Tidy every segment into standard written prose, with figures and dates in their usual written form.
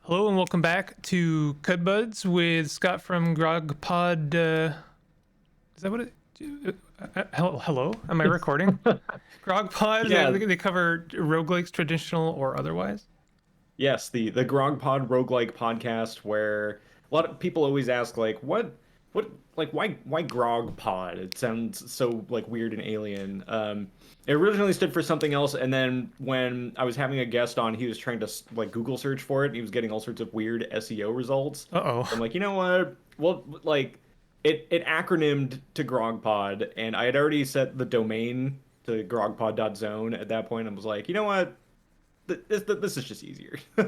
Hello and welcome back to Cud Buds with Scott from Grogpod. Is that what it? Hello, am I recording? Grogpod. Yeah, They cover roguelikes, traditional or otherwise. yes, the Grogpod roguelike podcast where a lot of people always ask like what like why Grogpod? It sounds so like weird and alien. It originally stood for something else, and then when I was having a guest on, he was trying to like Google search for it, and he was getting all sorts of weird SEO results. Uh oh. I'm like, you know what? Well, like it acronymed to Grogpod, and I had already set the domain to grogpod.zone at that point. I was like, you know what? This is just easier. And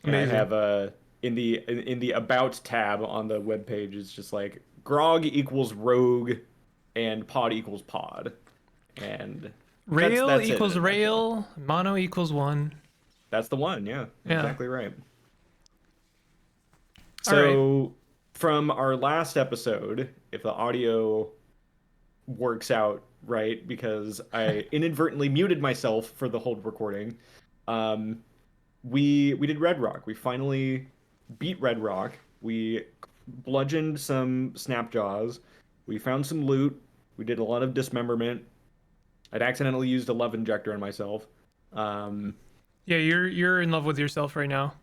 I Amazing. have in the about tab on the web page is just like grog equals rogue and pod equals pod. And Rail that's it in equals a nutshell. rail. Mono equals one. That's the one, yeah. Yeah. Exactly right. All right. So from our last episode, if the audio works out right, because I inadvertently muted myself for the whole recording, um, we did Red Rock. We finally beat Red Rock. We bludgeoned some Snapjaws. We found some loot. We did a lot of dismemberment. I'd accidentally used a love injector on myself. Um, Yeah, you're in love with yourself right now.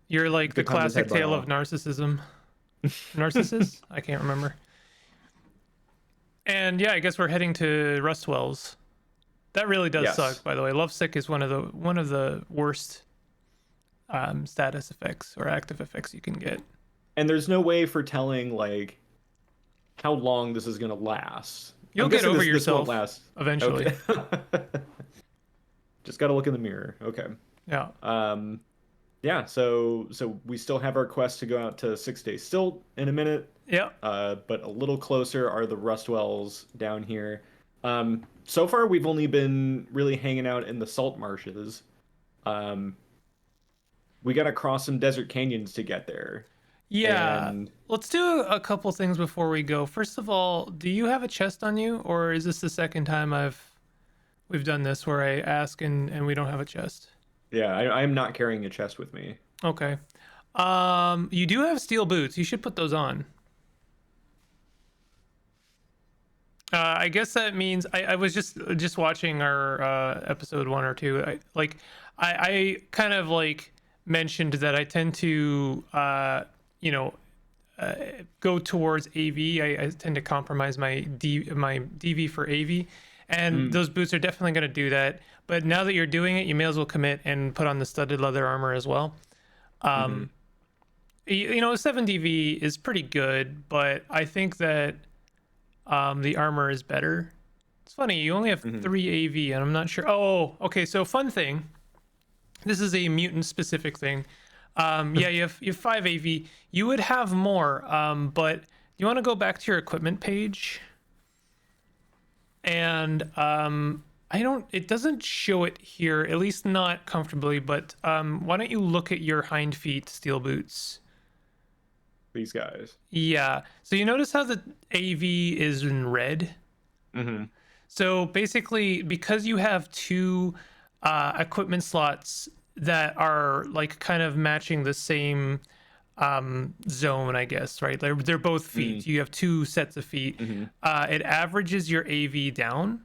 You're like the becomes his classic head by tale of all. narcissism. Narcissus? I can't remember. And yeah, I guess we're heading to Rustwells. That really does Yes. suck, by the way. Lovesick is one of the worst status effects or active effects you can get. And there's no way for telling like how long this is gonna last. You'll I'm get guessing over this won't yourself last. eventually. Okay. Just gotta look in the mirror. Okay. Yeah. Um, yeah, so we still have our quest to go out to 6 days still in a minute. Yeah. But a little closer are the Rustwells down here. So far we've only been really hanging out in the salt marshes. Um, we gotta cross some desert canyons to get there. Yeah. And Let's do a couple things before we go. First of all, do you have a chest on you, or is this the second time we've done this where I ask and we don't have a chest? yeah, I am not carrying a chest with me. Okay. You do have steel boots. You should put those on. I guess that means I was just watching our episode 1 or 2. I kind of like mentioned that I tend to you know go towards AV. I tend to compromise my DV for AV, and Mm, those boots are definitely going to do that. But now that you're doing it, you may as well commit and put on the studded leather armor as well. hmm 7 DV is pretty good, but I think that the armor is better. It's funny, you only have hmm 3 AV, and I'm not sure. Oh, okay. So fun thing. This is a mutant specific thing. Yeah, you have 5 AV. You would have more, but you want to go back to your equipment page, and I don't. It doesn't show it here, at least not comfortably. But why don't you look at your hind feet steel boots? These guys. Yeah. So you notice how the AV is in red. Hmm So basically, because you have two equipment slots that are like kind of matching the same zone, I guess, right? They're both mm feet. You have two sets of feet. hmm It averages your AV down.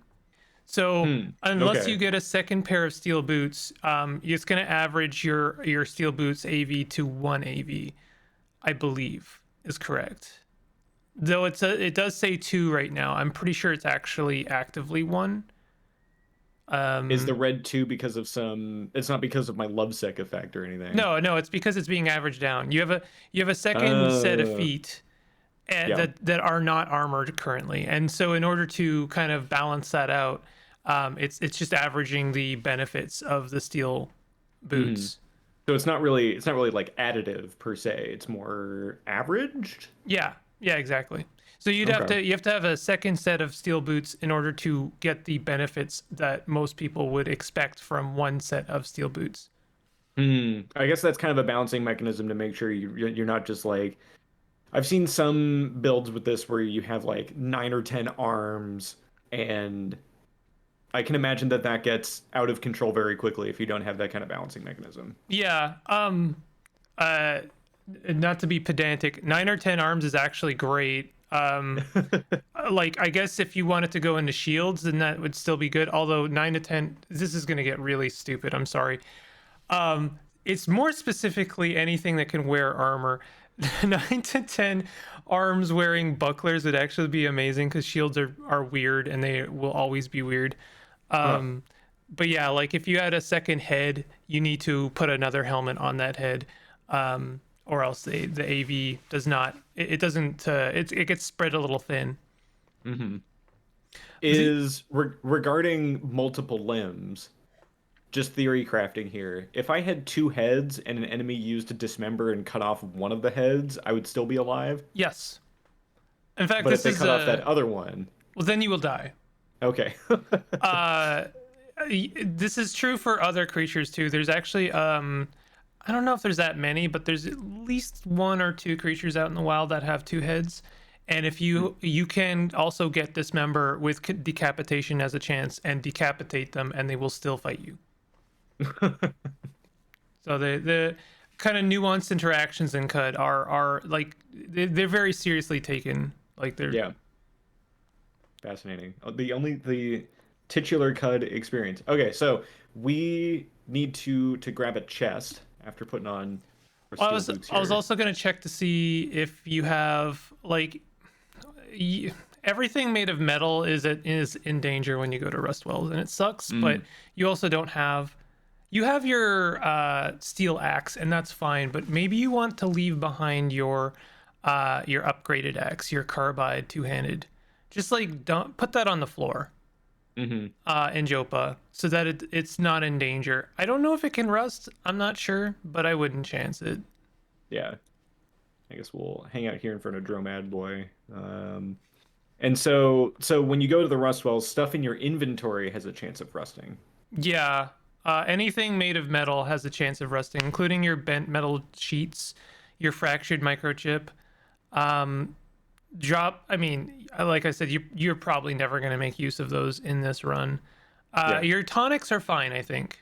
So Hmm. unless you Okay. get a second pair of steel boots, it's going to average your steel boots AV to 1 AV, I believe, is correct. Though it does say 2 right now. I'm pretty sure it's actually actively 1. Is the Um, red 2 because of some? It's not because of my lovesick effect or anything. no, it's because it's being averaged down. You have a second set of Uh, feet yeah. that are not armored currently, and so in order to kind of balance that out, it's just averaging the benefits of the steel hmm boots. So it's not really like additive per se. It's more averaged. Yeah, yeah, exactly. So Okay. you have to have a second set of steel boots in order to get the benefits that most people would expect from one set of steel boots. I guess that's kind of a balancing mechanism to make sure you're not just like I've seen some builds with this where you have like 9 or 10 arms and I can imagine that that gets out of control very quickly if you don't have that kind of balancing mechanism. Yeah. Uh, Not to be pedantic, 9 or 10 arms is actually great. Like I guess if you wanted to go into shields, then that would still be good. Although 9 to 10, this is gonna get really stupid. I'm sorry. It's more specifically anything that can wear armor. 9 to 10 arms wearing bucklers would actually be amazing because shields are weird and they will always be weird. Huh. Um, but yeah, like if you had a second head, you need to put another helmet on that head, or else the AV does not. It doesn't. It gets spread a little thin. Hmm. Was it? Regarding multiple limbs, just theory crafting here. If I had two heads and an enemy used to dismember and cut off one of the heads, I would still be alive. Yes. In fact, But if this they is cut off that other one, well, then you will die. okay. Uh, this is true for other creatures too. There's actually I don't know if there's that many, but there's at least 1 or 2 creatures out in the wild that have 2 heads. And if you can also get dismember with decapitation as a chance and decapitate them, and they will still fight you. So the kind of nuanced interactions in CUD are like they're very seriously taken. Like they're Yeah, fascinating. The titular CUD experience. Okay, so we need to grab a chest after putting on our Well, steel boots I was here. also gonna check to see if you have like everything made of metal is in danger when you go to Rust Wells, and it sucks. But Mm, you also don't have you have your steel axe, and that's fine. But maybe you want to leave behind your upgraded axe, your carbide two-handed. Just like don't put that on the floor hmm. in Jopa so that it's not in danger. I don't know if it can rust. I'm not sure, but I wouldn't chance it. Yeah, I guess we'll hang out here in front of Dromad Boy. And so when you go to the rust wells, stuff in your inventory has a chance of rusting. Yeah, anything made of metal has a chance of rusting, including your bent metal sheets, your fractured microchip. Um, I mean, like I said, you're probably never going to make use of those in this run. Yeah. Your tonics are fine, I think.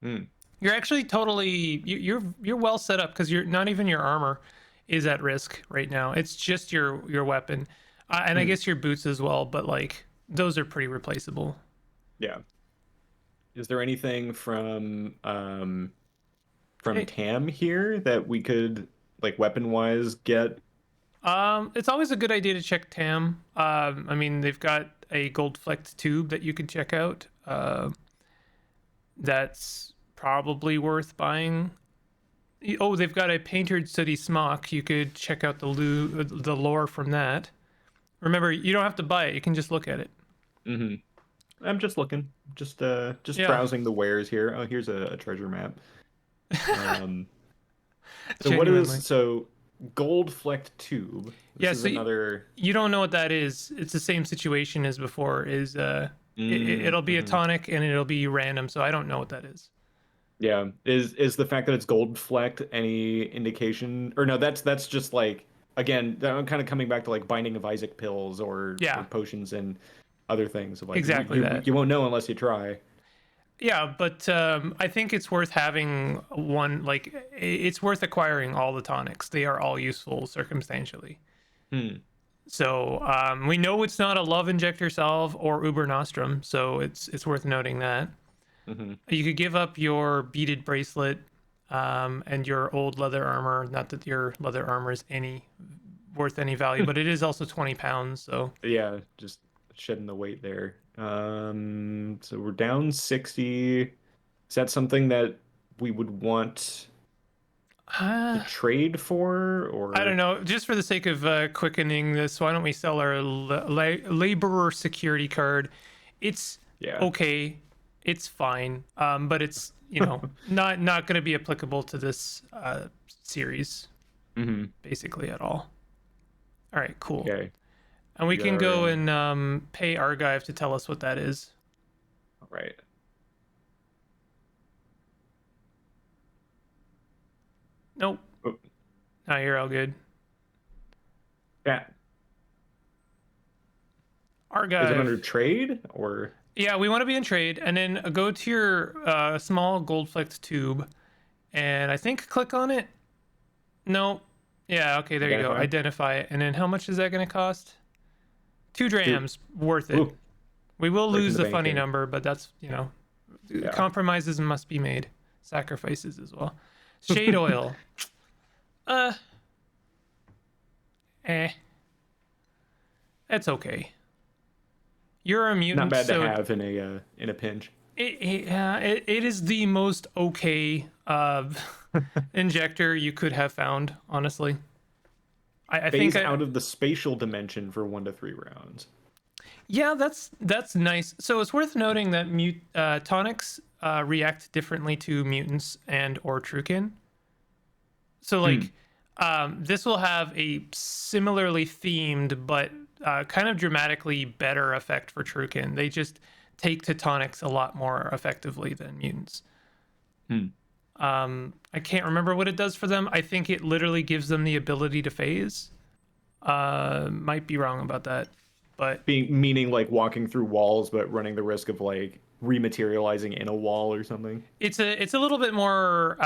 Mm, You're actually totally you're well set up because you're not even your armor is at risk right now. It's just your weapon, and I mm, guess your boots as well. But like those are pretty replaceable. yeah. Is there anything from Hey, Tam here that we could like weapon wise get? it's always a good idea to check TAM. I mean, they've got a gold flecked tube that you could check out. That's probably worth buying. Oh, they've got a painted sooty smock. You could check out the lore from that. Remember, you don't have to buy it. You can just look at it. Hmm. I'm just looking, just Yeah, browsing the wares here. Oh, here's a treasure map. Um, so what is genuinely. so gold flecked tube? This Yeah, is so another. you don't know what that is. It's the same situation as before. It'll be a Mm-hmm. tonic and it'll be random. So I don't know what that is. Yeah. Is the fact that it's gold flecked any indication? Or no, that's just like again, I'm kind of coming back to like Binding of Isaac pills or Yeah, potions and other things of like exactly that. you won't know unless you try. Yeah, but I think it's worth having one. Like, it's worth acquiring all the tonics. They are all useful circumstantially. Hmm. So we know it's not a love injector salve or Uber Nostrum, so it's worth noting that. Hmm. You could give up your beaded bracelet and your old leather armor. Not that your leather armor is any worth any value, but it is also 20 pounds. So Yeah, just shedding the weight there. So we're down 60. Is that something that we would want to uh, trade for I don't or know. Just for the sake of quickening this, why don't we sell our laborer security card? It's yeah. okay. It's fine. But it's not going to be applicable to this series Hmm. basically at all. All right, cool. Okay. And we We can are go and pay Argive to tell us what that is. all right. Nope. Oh, No, you're all good. yeah. Is it Argive. under trade or? Yeah, we want to be in trade, and then go to your small gold flecked tube, and I think click on it. No. Yeah, okay, there you go. Identify. Identify it. And then how much is that going to cost? 2 Two. drams. Worth it. Ooh, We will breaking lose the the bank funny here. number, but that's, Yeah. compromises must be made. Sacrifices as well. Shade oil. Uh, eh. It's okay. You're a Not mutant, bad to so have in a pinch. it is the most okay injector you could have found, honestly. I think Phase out of the spatial dimension for 1 to 3 rounds. yeah, that's nice. So it's worth noting that tonics react differently to mutants and or Trukin. So like, this will have a similarly themed but kind of dramatically better effect for Trukin. They just take to tonics a lot more effectively than mutants. Hmm. I can't remember what it does for them. I think it literally gives them the ability to phase. Might be wrong about that, but Meaning like walking through walls, but running the risk of like rematerializing in a wall or something. it's a little bit more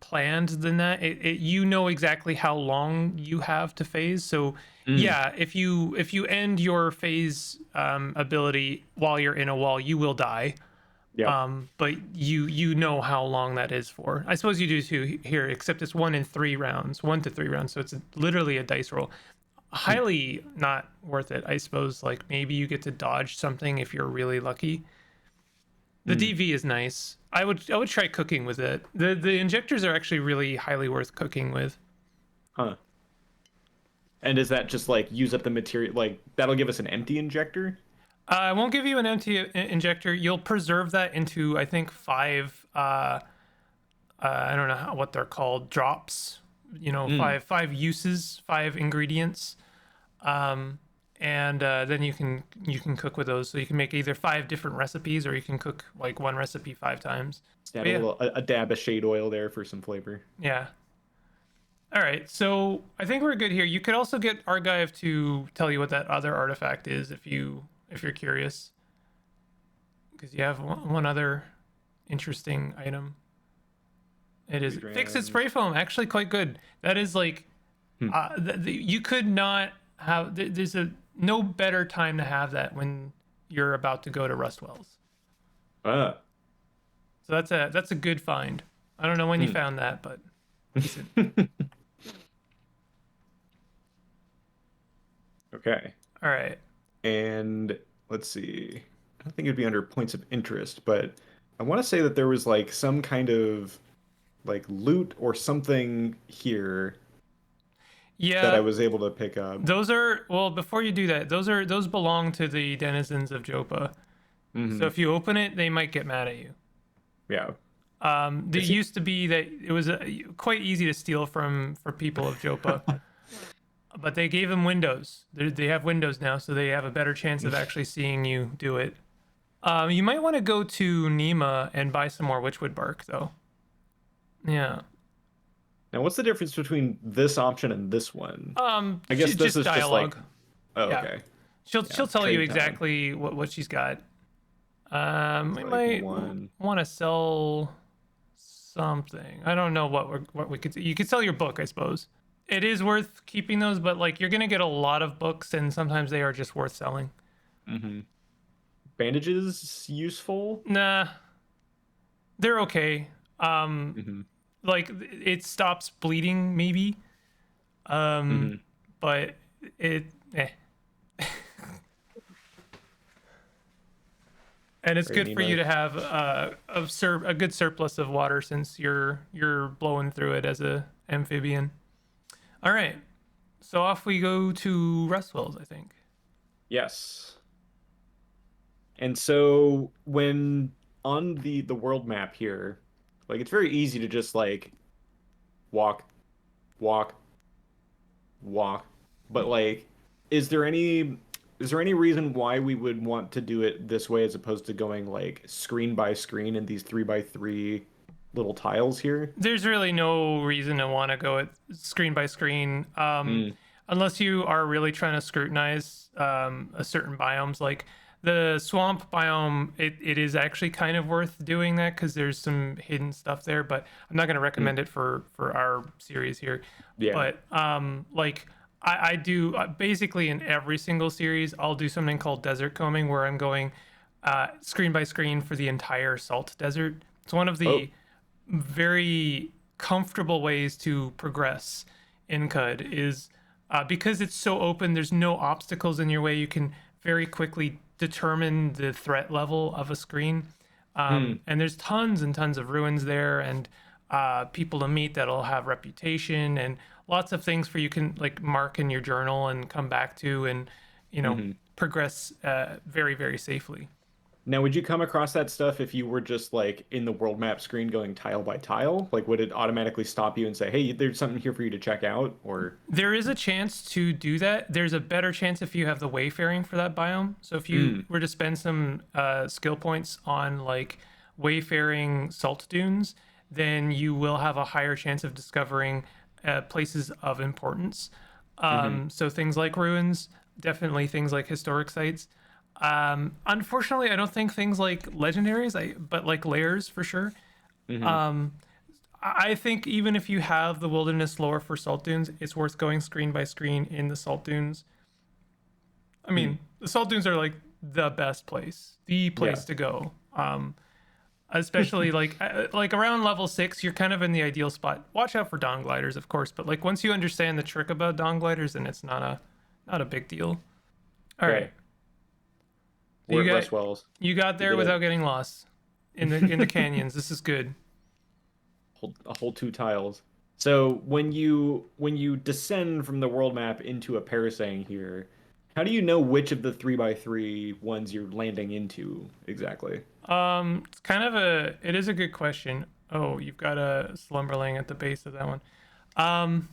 planned than that. You know exactly how long you have to phase. So Mm. yeah, if you end your phase ability while you're in a wall, you will die. Yep. But you know how long that is for. I suppose you do too here, except it's 1 to 3 rounds, 1 to 3 rounds. So it's literally a dice roll. Hmm. Highly not worth it, I suppose. Like maybe you get to dodge something if you're really lucky. The Mm. DV is nice. I would try cooking with it. The injectors are actually really highly worth cooking with. Huh. And does that just like use up the material? Like that'll give us an empty injector? I won't give you an empty injector. You'll preserve that into I think 5. I don't know what they're called. Drops. Mm. Five uses, 5 ingredients. And then you can cook with those. So you can make either 5 different recipes, or you can cook like one recipe 5 times. Just add But a yeah, little a dab of shade oil there for some flavor. yeah. All right, so I think we're good here. You could also get Argive to tell you what that other artifact is if you're curious, because you have one other interesting item. It is 3 fixed drams. spray foam, actually quite good. That is like, Hmm. you could not have. There's a no better time to have that when you're about to go to Rustwells. Ah. So that's a good find. I don't know when you Hmm. found that, but decent. Okay. All right. And let's see. I don't think it'd be under points of interest, but I want to say that there was like some kind of like loot or something here that I Yeah, was able to pick up. those are, well, before you do that, those belong to the denizens of Jopa. So Hmm. if you open it, they might get mad at you. Yeah. There Is he? used to be that it was quite easy to steal from for people of Jopa, but they gave them windows. They have windows now, so they have a better chance of actually seeing you do it. You might want to go to Nima and buy some more witchwood bark, though. Yeah. Now, what's the difference between this option and this one? I guess this Just is just like, dialogue. oh, Yeah. okay. She'll Yeah, tell you trade time. exactly what she's got. It's We like might one. want to sell something. I don't know what we could. You could sell your book, I suppose. It is worth keeping those, but like you're gonna get a lot of books, and sometimes they are just worth selling. Hmm. Bandages useful? Nah, they're okay. Um, Hmm. like it stops bleeding, maybe. Um, Hmm. but it, eh. And it's Right, good for you Nima. to have a good surplus of water since you're blowing through it as a amphibian. All right, so off we go to Rustwells, I think. Yes. And so when on the world map here, like it's very easy to just like walk, walk, walk. But like, is there any is there any reason why we would want to do it this way as opposed to going like screen by screen in these 3 by 3 little tiles here? There's really no reason to want to go at screen by screen, Mm. unless you are really trying to scrutinize a certain biomes. Like The swamp biome, it is actually kind of worth doing that because there's some hidden stuff there, but I'm not going to Mm, recommend it for our series here. yeah. But like I do basically in every single series, I'll do something called desert combing where I'm going screen by screen for the entire salt desert. It's one of Oh. the very comfortable ways to progress in CUD is because it's so open, there's no obstacles in your way. You can very quickly determine the threat level of a screen. Mm, And there's tons and tons of ruins there and people to meet that'll have reputation and lots of things for you can like mark in your journal and come back to and, you know, hmm. progress very, very safely. Now, would you come across that stuff if you were just like in the world map screen going tile by tile? Like, would it automatically stop you and say, "Hey, there's something here for you to check out"? Or, There is a chance to do that. There's a better chance if you have the wayfaring for that biome. So if you mm, were to spend some skill points on like wayfaring salt dunes, then you will have a higher chance of discovering places of importance. hmm, So things like ruins, definitely things like historic sites. Unfortunately, I don't think things like legendaries, but like layers for sure. hmm, I think even if you have the wilderness lore for salt dunes, it's worth going screen by screen in the salt dunes. I hmm, mean, the salt dunes are like the best place, the yeah, place to go. Especially like around level 6, you're kind of in the ideal spot. Watch out for dawn gliders, of course, but like once you understand the trick about dawn gliders, then it's not a big deal. All right, okay. so We're at Rustwell's. you got We there did without it. getting lost in the canyons. This is good. A whole two tiles. So when you descend from the world map into a parasang here, how do you know which of the 3x3 ones you're landing into exactly? It's kind of it is a good question. Oh, you've got a slumberling at the base of that one. Um,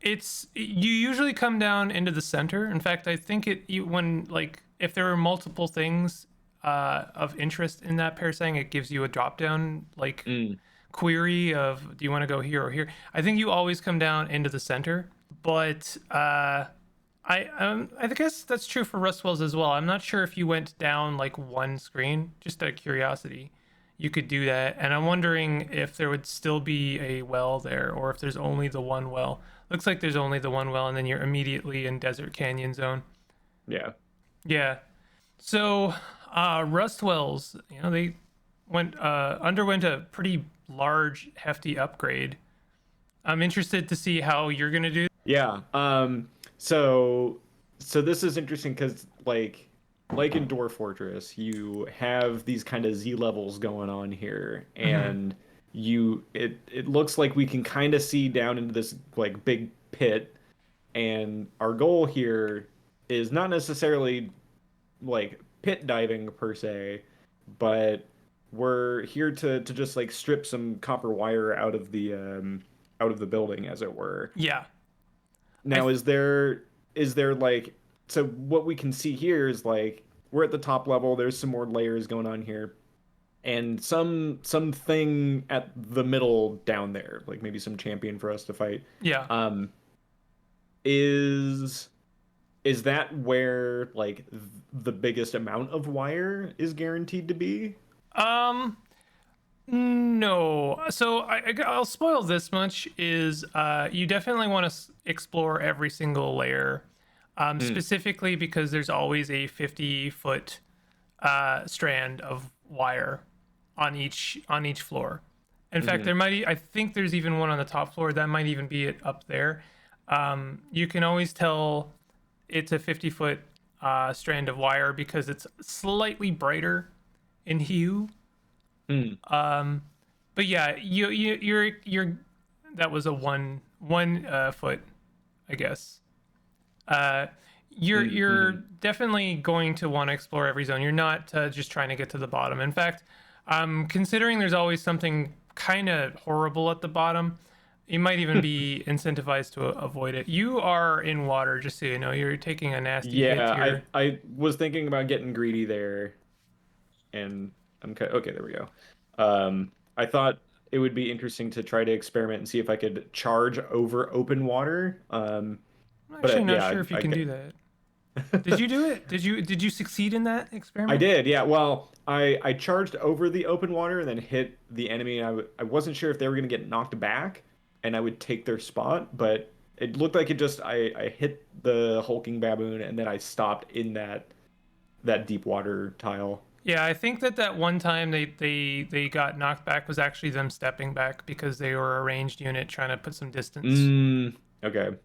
it's you usually come down into the center. In fact, I think when like if there are multiple things of interest in that parasang, it gives you a drop down like Mm, query of do you want to go here or here. I think you always come down into the center, but I guess that's true for Rustwells as well. I'm not sure if you went down like one screen, just out of curiosity. You could do that, and I'm wondering if there would still be a well there, or if there's only the one well. Looks like there's only the one well, and then you're immediately in Desert Canyon Zone. yeah. Yeah. So, Rustwells, they underwent a pretty large, hefty upgrade. I'm interested to see how you're gonna do. Yeah. So this is interesting because like in Dwarf Fortress, you have these kind of Z levels going on here, Mhm. and it looks like we can kind of see down into this like big pit, and our goal here is not necessarily like pit diving per se, but we're here to just like strip some copper wire out of the building, as it were. Yeah. I Now, is there like so what we can see here is like we're at the top level, there's some more layers going on here, and something at the middle down there, like maybe some champion for us to fight. Yeah. Um, is is that where like the biggest amount of wire is guaranteed to be? Um. No. So I'll spoil this much: is you definitely want to explore every single layer, Mm, specifically because there's always a 50-foot strand of wire on each floor. In fact, hmm. I think there's even one on the top floor. That might even be it up there. You can always tell it's a 50-foot strand of wire because it's slightly brighter in hue. Mm, But yeah, you're that was a one foot, I guess. Uh, you're mm, definitely going to want to explore every zone. You're not just trying to get to the bottom. In fact, considering there's always something kind of horrible at the bottom, you might even hmm. be incentivized to avoid it. You are in water, just so you know. You're taking a nasty hit Yeah, here. I was thinking about getting greedy there, and okay, there we go. I thought it would be interesting to try to experiment and see if I could charge over open water. I'm But actually not yeah, sure if you I can ca- do that. Did you do it? Did you succeed in that I experiment? did, yeah. Well, I charged over the open water and then hit the enemy. And I wasn't sure if they were gonna get knocked back, and I would take their spot, but it looked like it just I hit the hulking baboon and then I stopped in that deep water tile. Yeah, I think that one time they got knocked back was actually them stepping back because they were a ranged unit trying to put some distance. Okay,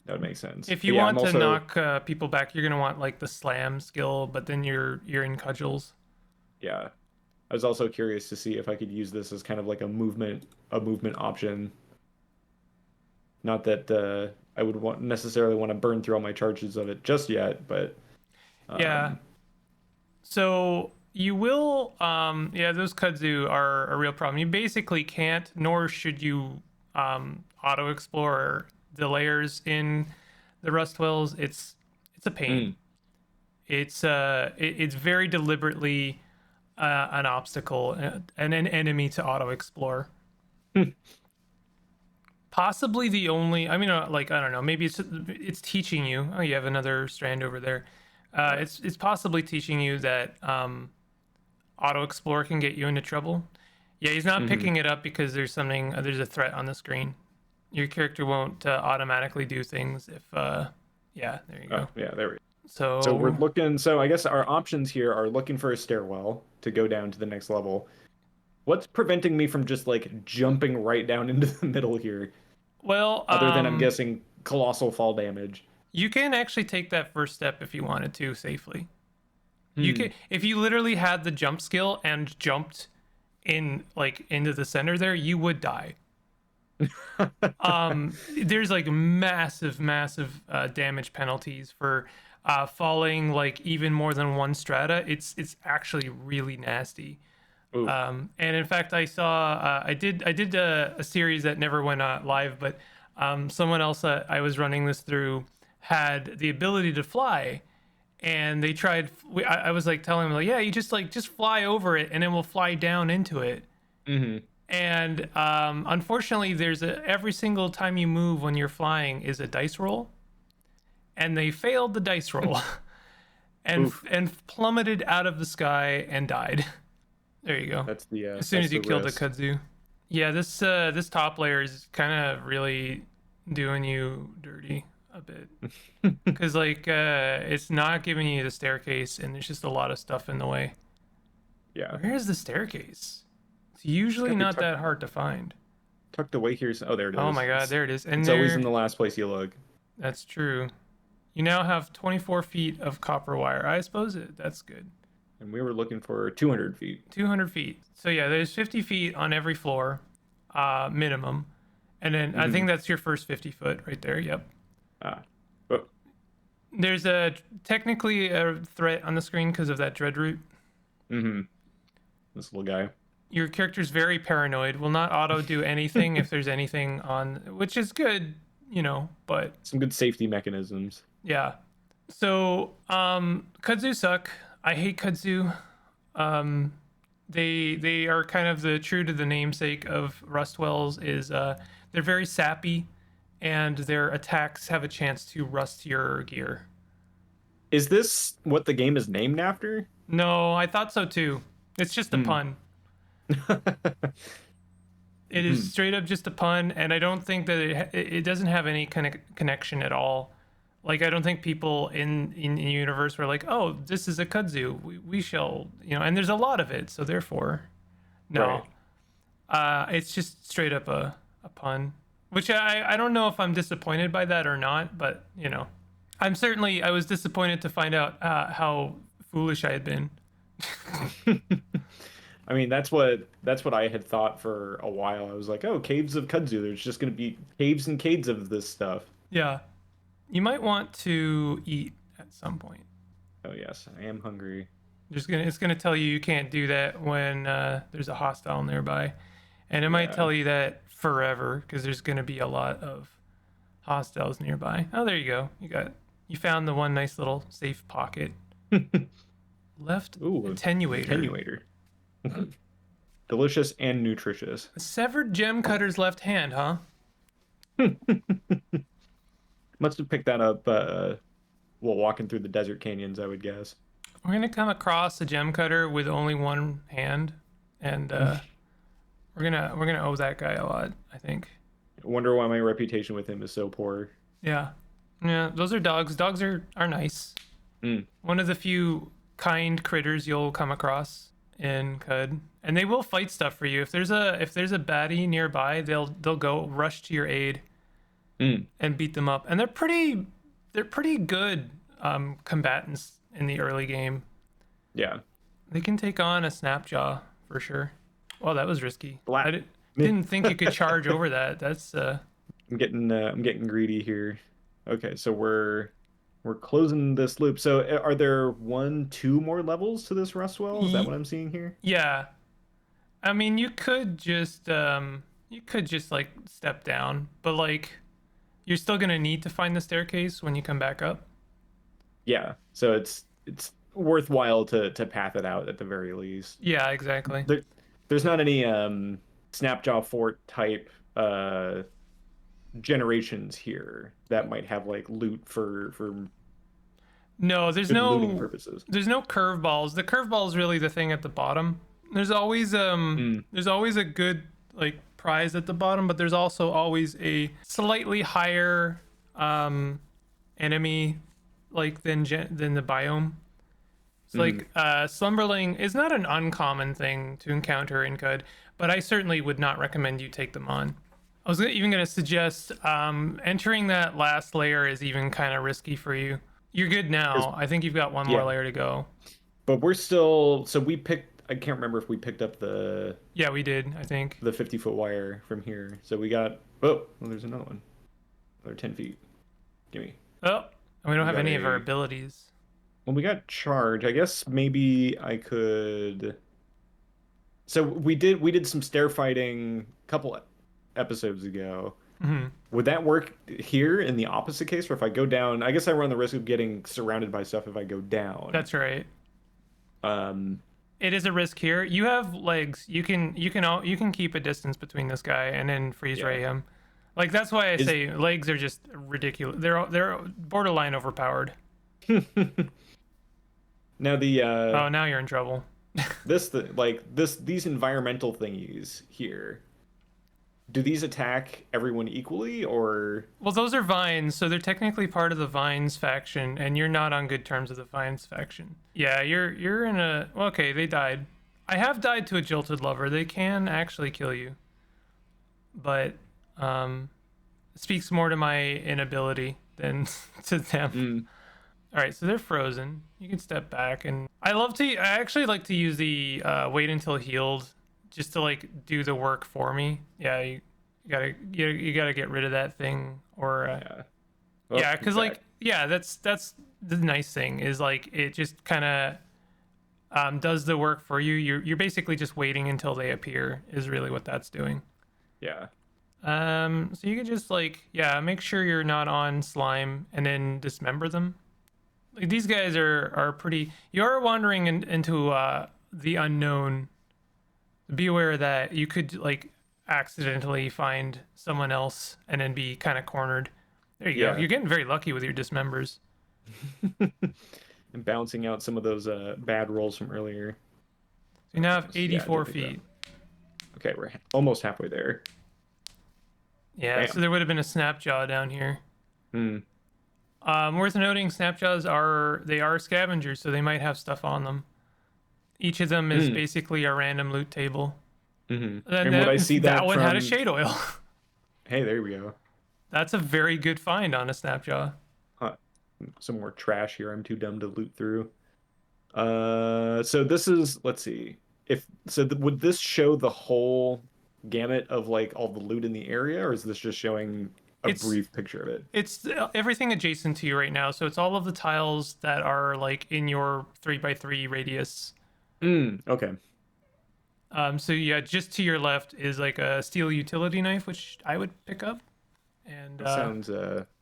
that would make sense. If But you yeah, I'm want to also knock people back, you're gonna want like the slam skill, but then you're in cudgels. yeah, I was also curious to see if I could use this as kind of like a movement option. Not that I would want necessarily want to burn through all my charges of it just yet, but Yeah. um, So you will, yeah, those kudzu are a real problem. You basically can't, nor should you, auto explore the layers in the Rust Wells. It's a pain. mm, It's very deliberately an obstacle and an enemy to auto explore. Possibly the only, I mean, like I don't know, maybe it's teaching you. Oh, you have another strand over there. yeah. It's possibly teaching you that auto explore can get you into trouble. Yeah, he's not Hmm. picking it up because there's a threat on the screen. Your character won't automatically do things if yeah, there you Oh, go. yeah, there we go. So we're So looking, so I guess our options here are looking for a stairwell to go down to the next level. What's preventing me from just like jumping right down into the middle here, well, other than I'm guessing colossal fall damage? you can actually take that first step if you wanted to safely. You Hmm. can if you literally had the jump skill and jumped in like into the center there, you would die. There's like massive damage penalties for falling like even more than one strata. It's actually really nasty. Oof. And in fact, I saw I did a series that never went live, but someone else that I was running this through had the ability to fly, and they tried. I was like telling them like, yeah, you just fly over it, and then we'll fly down into it. Hmm. And unfortunately, every single time you move when you're flying is a dice roll, and they failed the dice roll and Oof. plummeted out of the sky and died. There you go. That's the As soon that's as you the killed the risk. kudzu. Yeah, this top layer is kind of really doing you dirty a bit because like it's not giving you the staircase, and there's just a lot of stuff in the way. Yeah. Where is the staircase? It's It's usually gotta be not that hard to find. tucked away here. Oh, there it Oh is. my god, there it is. And It's always in there, the last place you look. that's true. You now have 24 feet of copper wire. I suppose that's good. And we were looking for 200 feet. 200 feet. So yeah, there's 50 feet on every floor, minimum. And then I Hmm. think that's your first 50 foot right there. Yep. Ah. Oh. There's technically a threat on the screen because of that dread root. Hmm. This little guy. Your character's very paranoid. Will not auto do anything if there's anything on, which is good, but Some good safety mechanisms. yeah. So, kudzu suck. I hate kudzu. They are kind of the true to the namesake of Rustwells is they're very sappy, and their attacks have a chance to rust your gear. Is this what the game is named after? No, I thought so too. It's just a Hmm. pun. It is straight up just a pun, and I don't think that it doesn't have any kind of connection at all. Like I don't think people in the universe were like, "Oh, this is a kudzu. We shall," And there's a lot of it, so therefore, Right. no. It's just straight up a pun, which I don't know if I'm disappointed by that or not, but I was disappointed to find out how foolish I had been. I mean, that's what I had thought for a while. I was like, oh, caves of kudzu. There's just gonna be caves and caves of this stuff. Yeah, you might want to eat at some point. Oh yes, I am hungry. It's gonna tell you can't do that when there's a hostile nearby, and it might Yeah. tell you that forever because there's gonna be a lot of hostiles nearby. Oh, there you go. You found the one nice little safe pocket. Left Ooh, attenuator. attenuator. Delicious and nutritious. A severed gem cutter's left hand, huh? Must have picked that up well, walking through the desert canyons, I would guess. We're gonna come across a gem cutter with only one hand, and we're gonna owe that guy a lot, I think. I wonder why my reputation with him is so poor. Yeah, yeah. Those are dogs. Dogs are nice. Mm, One of the few kind critters you'll come across in Cud, and they will fight stuff for you. If there's a baddie nearby, they'll go rush to your aid mm, and beat them up. And they're pretty good combatants in the early game. yeah. They can take on a Snapjaw for sure. Well, that was risky. Black. Didn't think you could charge over that. That's I'm getting greedy here. Okay, so we're closing this loop. So are there one, two more levels to this Rustwell? Is that what I'm seeing here? yeah. I mean, you could just like step down, but like you're still gonna need to find the staircase when you come back up. Yeah. So it's worthwhile to path it out at the very least. Yeah, exactly. There's not any Snapjaw Fort type generations here that might have like loot for No, there's good looting no purposes. there's no curveballs. The curveball is really the thing at the bottom. There's always a good like prize at the bottom, but there's also always a slightly higher enemy like than the biome. It's like Slumberling is not an uncommon thing to encounter in Cud, but I certainly would not recommend you take them on. I was even going to suggest entering that last layer is even kind of risky for you. You're good now. I think you've got one more Yeah. layer to go. But we're still, so we picked, I can't remember if we picked up Yeah, we did, I think. the 50-foot wire from here. So we got, oh, well, there's another one. Another 10 feet. Gimme. Oh, and we don't have got any of our a- abilities. Well, we got charge. I guess maybe I could. So we did some stair fighting a couple episodes ago. Hmm. Would that work here in the opposite case, where if I go down, I guess I run the risk of getting surrounded by stuff if I go down. That's right. Um, It is a risk here. You have legs. You can keep a distance between this guy and then freeze Yeah. ray him. Like that's why I Is- say legs are just ridiculous. They're borderline overpowered. Now the Oh, now you're in trouble. these environmental thingies here. Do these attack everyone equally, or Well, those are vines, so they're technically part of the vines faction, and you're not on good terms with the vines faction. Yeah, you're in a well, okay. They died. I have died to a jilted lover. They can actually kill you, but it speaks more to my inability than to them. All right, so they're frozen. You can step back, and I actually like to use the wait until healed, just to like do the work for me. Yeah, you gotta get rid of that thing, or yeah? Oh, yeah, he's because back. like yeah, that's the nice thing is like it just kind of does the work for you. You're basically just waiting until they appear is really what that's doing. Yeah. So you can just like yeah, make sure you're not on slime and then dismember them. Like these guys are pretty. You're wandering into the unknown. Be aware that you could like accidentally find someone else and then be kind of cornered. There you go. Yeah. You're getting very lucky with your dismembers. And bouncing out some of those bad rolls from earlier. So you now have Yeah, I 84 did pick it feet. Okay, we're almost halfway there. Yeah, Bam. so there would have been a Snapjaw down here. Hmm. Worth noting, Snapjaws are scavengers, so they might have stuff on them. Each of them is basically a random loot table. Mm-hmm. And And would I see that one from... had a shade oil. Hey, there we go. That's a very good find on a Snapjaw. Huh. Some more trash here. I'm too dumb to loot through. So this is, let's see. Would this show the whole gamut of like all the loot in the area, or is this just showing a brief picture of it? It's everything adjacent to you right now, so it's all of the tiles that are like in your 3x3 radius. Okay. So yeah, just to your left is like a steel utility knife, which I would pick up, and That sounds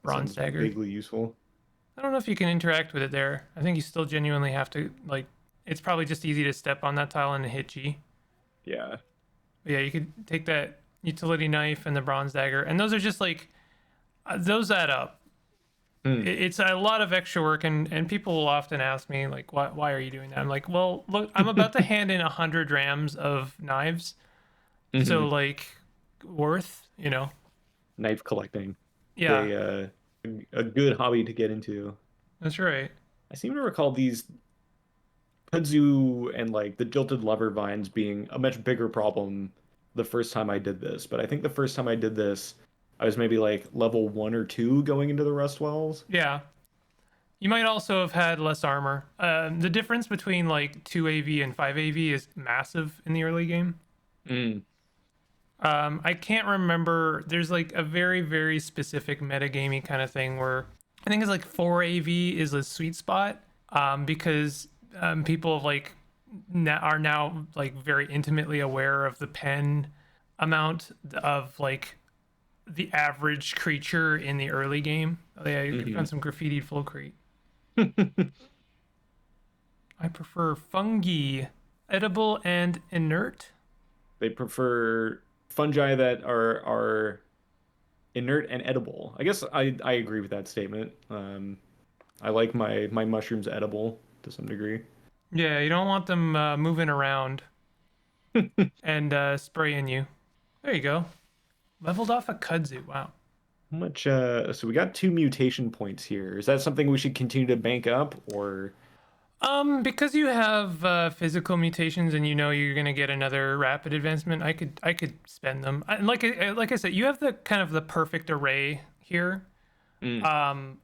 bronze dagger. vaguely useful. I don't know if you can interact with it there. I think you still genuinely have to like. It's probably just easy to step on that tile and hit G. Yeah. But yeah, you could take that utility knife and the bronze dagger, and those are just like those add up. Hmm. It's a lot of extra work, and people will often ask me like, why are you doing that? I'm like, well, look, I'm about to hand in 100 rams of knives, Hmm. so like, worth, Knife collecting. yeah, A good hobby to get into. that's right. I seem to recall these kudzu and like the jilted lover vines being a much bigger problem the first time I did this. But I think the first time I did this, I was maybe like level 1 or 2 going into the rust wells. Yeah, you might also have had less armor. The difference between like 2 AV and 5 AV is massive in the early game. Mm. I can't remember. There's like a very, very specific metagamey kind of thing where I think it's like 4 AV is a sweet spot, because people have like are now like very intimately aware of the pen amount of like the average creature in the early game. I Hmm. found some graffitied full crate. I prefer fungi, edible and inert. They prefer fungi that are inert and edible. I guess I agree with that statement. I like my mushrooms edible to some degree. Yeah, you don't want them moving around and spraying you. There you go. Leveled off a kudzu. Wow. How much so we got 2 mutation points here. Is that something we should continue to bank up or Because you have physical mutations and you know you're gonna get another rapid advancement, I could spend them. And like I said, you have the kind of the perfect array here, Mm,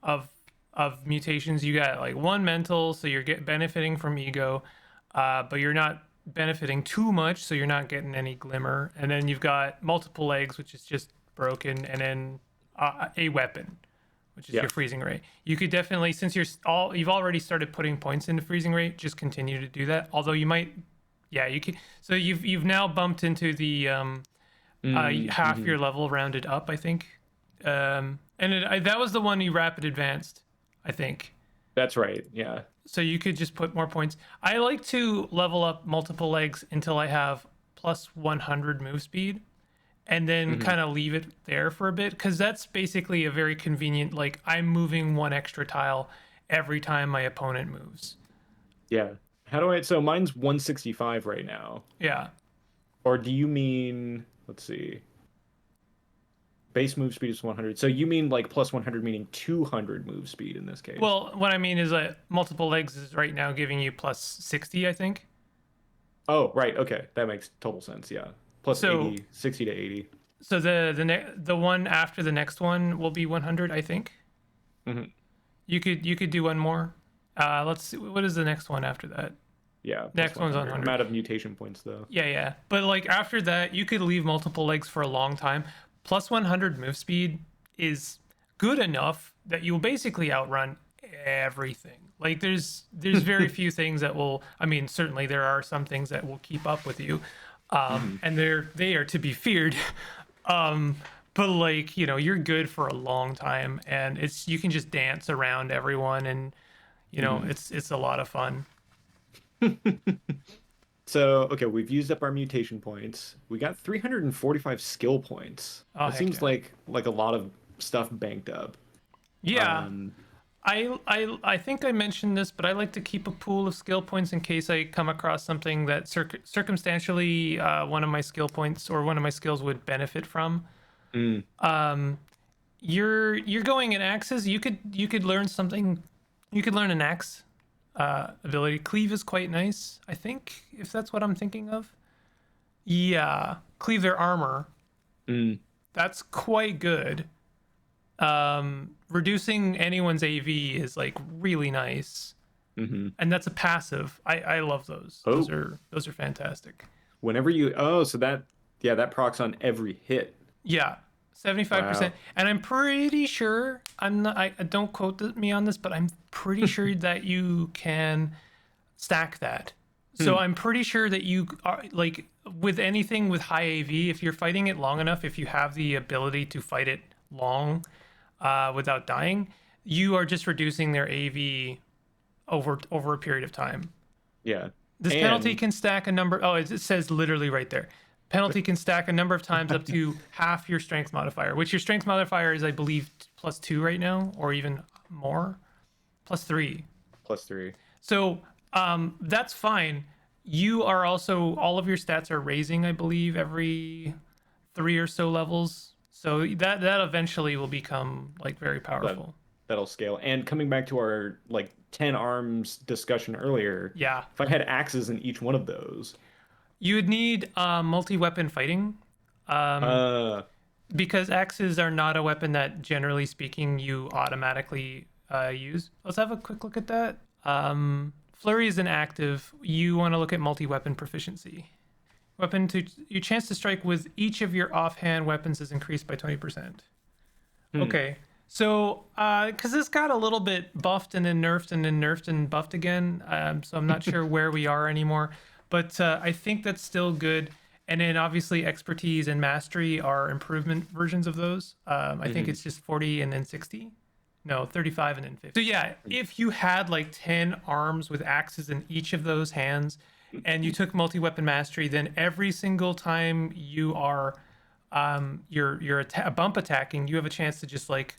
of mutations. You got like one mental, so you're benefiting from ego, but you're not benefiting too much, so you're not getting any glimmer. And then you've got multiple legs, which is just broken, and then a weapon, which is yeah. your freezing rate. You could definitely, since you've already started putting points into freezing rate, just continue to do that. Although you might, yeah, you can. So you've now bumped into the half Hmm. your level rounded up, I think. And that was the one you rapid advanced, I think. That's right. Yeah. So you could just put more points. I like to level up multiple legs until I have plus 100 move speed, and then Hmm. kind of leave it there for a bit, because that's basically a very convenient, like, I'm moving one extra tile every time my opponent moves. Yeah. How do I so mine's 165 right now. Yeah. Or do you mean let's see. Base move speed is 100. So you mean like plus 100 meaning 200 move speed in this case. Well, what I mean is that multiple legs is right now giving you plus 60, I think. Oh, right. Okay. That makes total sense. Yeah. Plus So 80, 60 to 80. so the one after the next one will be 100, I think. Hmm. You could do one more. Let's see, what is the next one after that? Yeah, plus Next one's 100. I'm 100. out of mutation points though. Yeah, yeah. But like after that, you could leave multiple legs for a long time. Plus 100 move speed is good enough that you'll basically outrun everything. Like there's very few things that will. I mean, certainly there are some things that will keep up with you, Hmm. and they are to be feared. Um, but like you're good for a long time, and you can just dance around everyone, and Hmm. it's a lot of fun. So, okay, we've used up our mutation points. We got 345 skill points. Oh That heck seems yeah. like a lot of stuff banked up. Yeah, Um, I think I mentioned this, but I like to keep a pool of skill points in case I come across something that circumstantially one of my skill points or one of my skills would benefit from. mm, You're going in axes. You could learn something. You could learn an axe ability. Cleave is quite nice, I think, if that's what I'm thinking of. Yeah, cleave their armor. mm, That's quite good. Reducing anyone's AV is like really nice, hmm. and that's a passive. I love those. Those Oh, are those are fantastic. whenever you, oh, so that, yeah, that procs on every hit. Yeah, 75%. Wow. And I'm pretty sure I'm not. I don't quote me on this, but I'm pretty sure that you can stack that. So Hmm. I'm pretty sure that you are like with anything with high AV, if you're fighting it long enough, if you have the ability to fight it long without dying, you are just reducing their AV over a period of time. Yeah. This penalty And can stack a number. Oh, it says literally right there. Penalty can stack a number of times up to half your strength modifier, which your strength modifier is, I believe, +2 right now, or even more. +3. +3. So that's fine. You are also, all of your stats are raising, I believe, every 3 or so levels. So that eventually will become like very That powerful. that'll scale. And coming back to our like 10 arms discussion earlier, Yeah. if I had axes in each one of those, You would need multi-weapon fighting. Um, uh, because axes are not a weapon that, generally speaking, you automatically use. Let's have a quick look at that. Flurry is an active. You want to look at multi-weapon proficiency. Weapon to your chance to strike with each of your offhand weapons is increased by 20%. hmm, Okay. So, because this got a little bit buffed and then nerfed and then nerfed and buffed again, so I'm not sure where we are anymore. But I think that's still good. And then obviously expertise and mastery are improvement versions of those. I think hmm. it's just 40 and then 60. No, 35 and then 50. So yeah, if you had like 10 arms with axes in each of those hands, and you took multi-weapon mastery, then every single time you are you're bump attacking, you have a chance to just like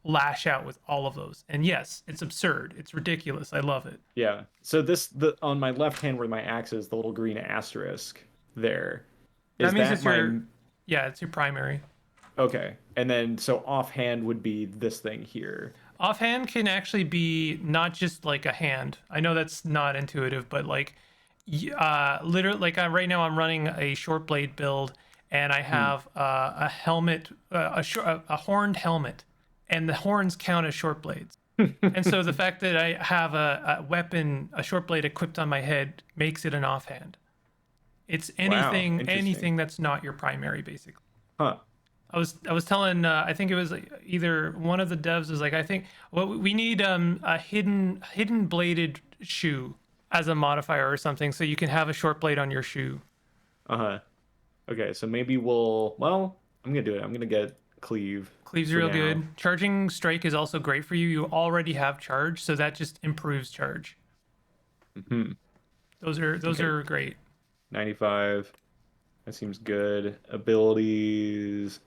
lash out with all of those. And yes, it's absurd. It's ridiculous. I love it. Yeah. So the on my left hand where my axe is, the little green asterisk there, That is means that it's my your, yeah, it's your primary. okay? And then so offhand would be this thing here. Offhand can actually be not just like a hand. I know that's not intuitive, but like literally, like right now I'm running a short blade build, and I Hmm. have a helmet, a horned helmet, and the horns count as short blades. And so the fact that I have a weapon, a short blade equipped on my head, makes it an offhand. It's Wow, anything interesting. that's not your primary, basically. Huh. I was telling I think it was like either one of the devs was like, I think well, we need a hidden bladed shoe as a modifier or something, so you can have a short blade on your shoe. Uh-huh. Okay, so maybe well, I'm gonna do it. I'm gonna get cleave Cleaves for real now. good. Charging strike is also great for you. You already have charge, so that just improves charge. Hmm. Those Okay, are great. 95. That seems good. Abilities.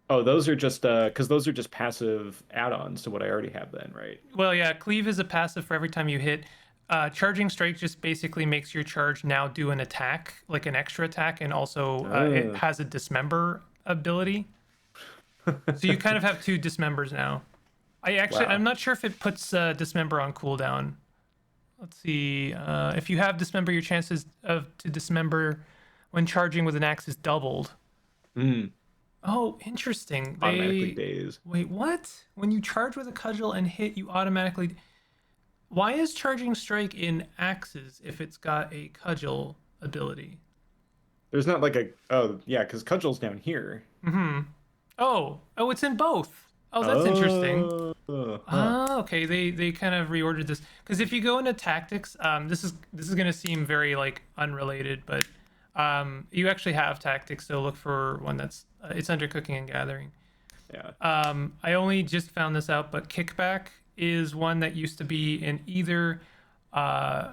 Oh, those are just because those are just passive add-ons to what I already have then, right? Well, yeah, cleave is a passive for every time you hit. Charging strike just basically makes your charge now do an attack, like an extra attack, and also it Uh. has a dismember ability. So you kind of have two dismembers now. I'm Wow. not sure if it puts dismember on cooldown. Let's see. If you have dismember, your chances of to dismember when charging with an axe is doubled. Mm. Oh, interesting. Automatically They daze. wait. What? When you charge with a cudgel and hit, you automatically. Why is charging strike in axes if it's got a cudgel ability? There's not like a oh yeah, because cudgel's down here. Oh, it's in both. Oh, that's interesting. Oh, huh. Ah, okay. They kind of reordered this because if you go into tactics, this is gonna seem very like unrelated, but you actually have tactics. So look for one that's it's under cooking and gathering. Yeah. I only just found this out, but kickback is one that used to be in either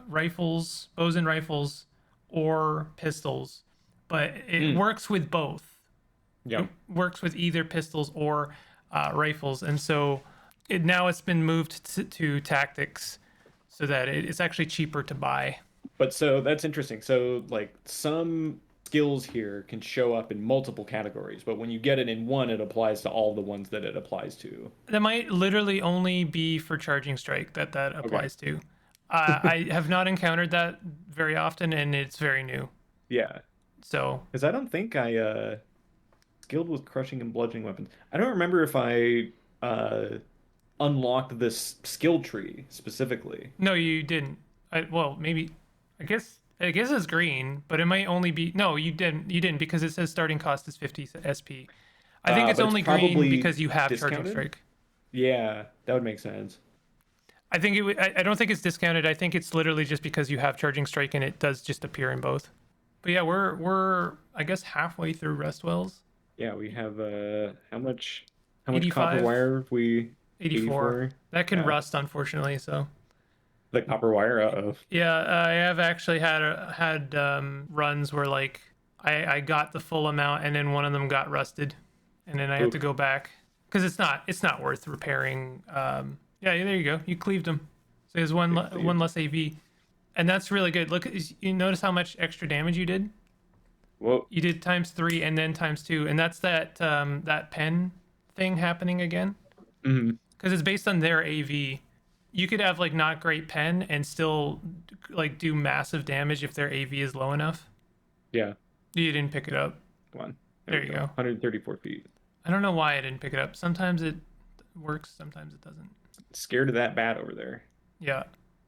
rifles, bows and rifles, or pistols, but it Mm. works with both. It Yep. works with either pistols or rifles, and so now it's been moved to tactics, so that it's actually cheaper to buy. But so that's interesting. So like some skills here can show up in multiple categories, but when you get it in one, it applies to all the ones that it applies to. That might literally only be for charging strike that Okay. applies to. I have not encountered that very often, and it's very new. Yeah. So Because I don't think I skilled with crushing and bludgeoning weapons. I don't remember if I uh unlocked this skill tree specifically. no, you didn't. Well, maybe. I guess it's green, but it might only be. No, you didn't. You didn't because it says starting cost is 50 SP. I think it's But it's only green probably because you have charging discounted. strike. Yeah, that would make sense. I think it. I don't think it's discounted. I think it's literally just because you have charging strike and it does just appear in both. But yeah, we're I guess halfway through Restwells. Yeah, we have how much copper 85, wire have we 84. 84? That can Yeah. rust, unfortunately. So The copper wire, uh-oh. yeah, I have actually had runs where like I got the full amount and then one of them got rusted, and then I had to Oof. go back because it's not worth repairing Yeah, there you go. You cleaved him. So he has one less AV, and that's really good. Look, you notice how much extra damage you did. Whoa. You did ×3 and then ×2, and that's that pen thing happening again Mhm. because it's based on their AV. You could have like not great pen and still like do massive damage if their AV is low enough. Yeah. You didn't pick it up. Come on. There There we you go. go. 134 feet. I don't know why I didn't pick it up. Sometimes it works, sometimes it doesn't. Scared of that bat over there. Yeah.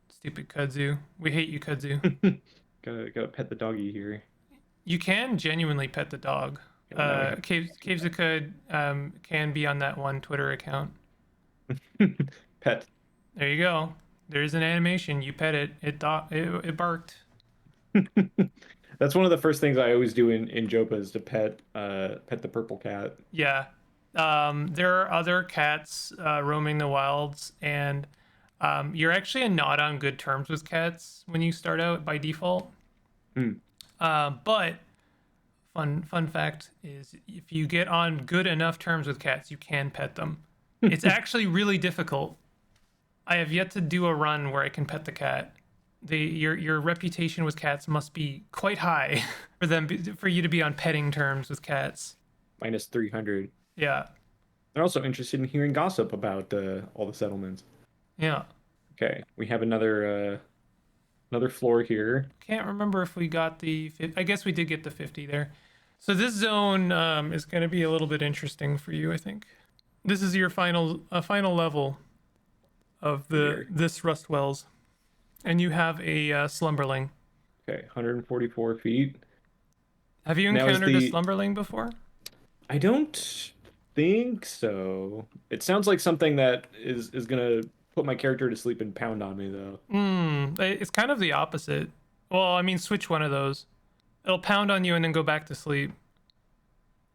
Stupid kudzu. We hate you, kudzu. Gotta pet the doggy here. You can genuinely pet the dog. Oh, now we have Caves of Cud can be on that one Twitter account. pet. There you go. There's an animation. You pet it. It barked. That's one of the first things I always do in Jopa is to pet the purple cat. Yeah. There are other cats roaming the wilds, and you're actually not on good terms with cats when you start out by default. Hmm. But fun fact is, if you get on good enough terms with cats, you can pet them. It's actually really difficult. I have yet to do a run where I can pet the cat. Your reputation with cats must be quite high for you to be on petting terms with cats. Minus 300. Yeah. They're also interested in hearing gossip about all the settlements. Yeah. Okay, we have another floor here. Can't remember if we got the. I guess we did get the 50 there. So this zone is going to be a little bit interesting for you, I think. This is your final level of this Rustwells, and you have a Slumberling. Okay, 144 feet. Have you Now encountered a Slumberling before? I don't think so. It sounds like something that is gonna put my character to sleep and pound on me though. It's kind of the opposite. Well, I mean, switch one of those. It'll pound on you and then go back to sleep.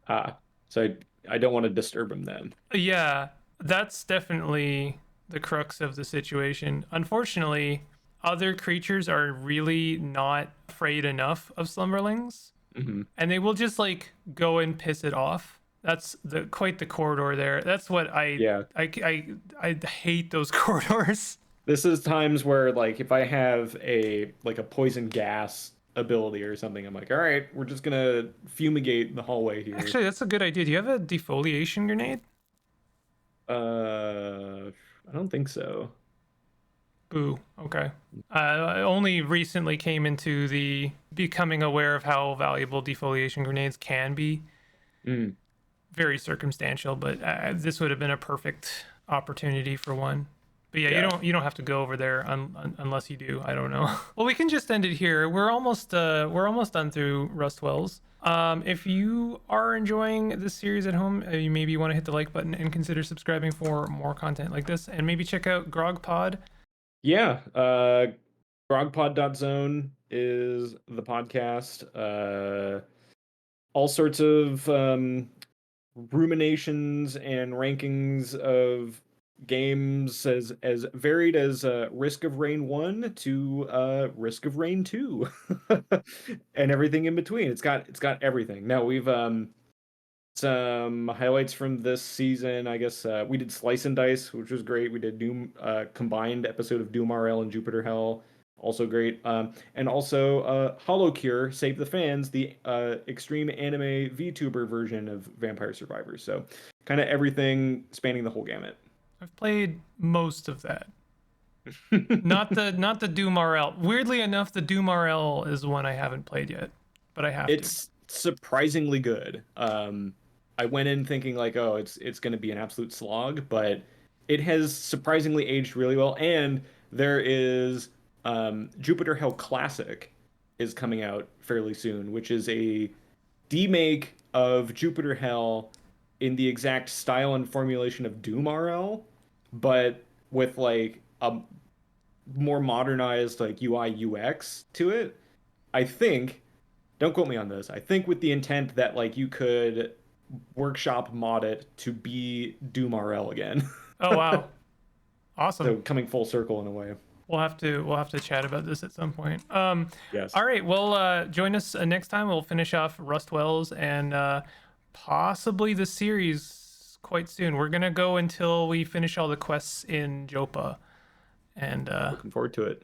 So I don't want to disturb him then. Yeah, that's definitely the crux of the situation. Unfortunately, other creatures are really not afraid enough of Slumberlings, and they will just like go and piss it off. That's quite the corridor there. That's what I hate those corridors. This is times where like if I have a poison gas ability or something, I'm like, all right, we're just gonna fumigate the hallway here. Actually, that's a good idea. Do you have a defoliation grenade? I don't think so. Boo. Okay. I only recently came into the becoming aware of how valuable defoliation grenades can be. Very circumstantial, but this would have been a perfect opportunity for one. But yeah, you don't have to go over there unless you do. I don't know. Well, we can just end it here. We're almost done through Rustwells. If you are enjoying this series at home, you maybe want to hit the like button and consider subscribing for more content like this, and maybe check out Grogpod. Yeah, grogpod.zone is the podcast. All sorts of ruminations and rankings of games as varied as Risk of Rain 1 to Risk of Rain 2 and everything in between. It's got everything. Now we've some highlights from this season. I guess we did Slice and Dice, which was great. We did Doom combined episode of Doom RL and Jupiter Hell, also great. And also Hollow Cure, Save the Fans, the extreme anime VTuber version of Vampire Survivors. So kind of everything spanning the whole gamut. I've played most of that. not the Doom RL. Weirdly enough, the Doom RL is one I haven't played yet, but I have It's surprisingly good. I went in thinking like, oh, it's going to be an absolute slog, but it has surprisingly aged really well. And there is Jupiter Hell Classic is coming out fairly soon, which is a demake of Jupiter Hell in the exact style and formulation of Doom RL, but with like a more modernized like UI UX to it. I think, don't quote me on this. I think with the intent that like you could workshop mod it to be Doom RL again. Oh wow, awesome! So coming full circle in a way. We'll have to chat about this at some point. Yes. All right. Well, join us next time. We'll finish off Rustwells and possibly the series quite soon. We're gonna go until we finish all the quests in Jopa, and Looking forward to it.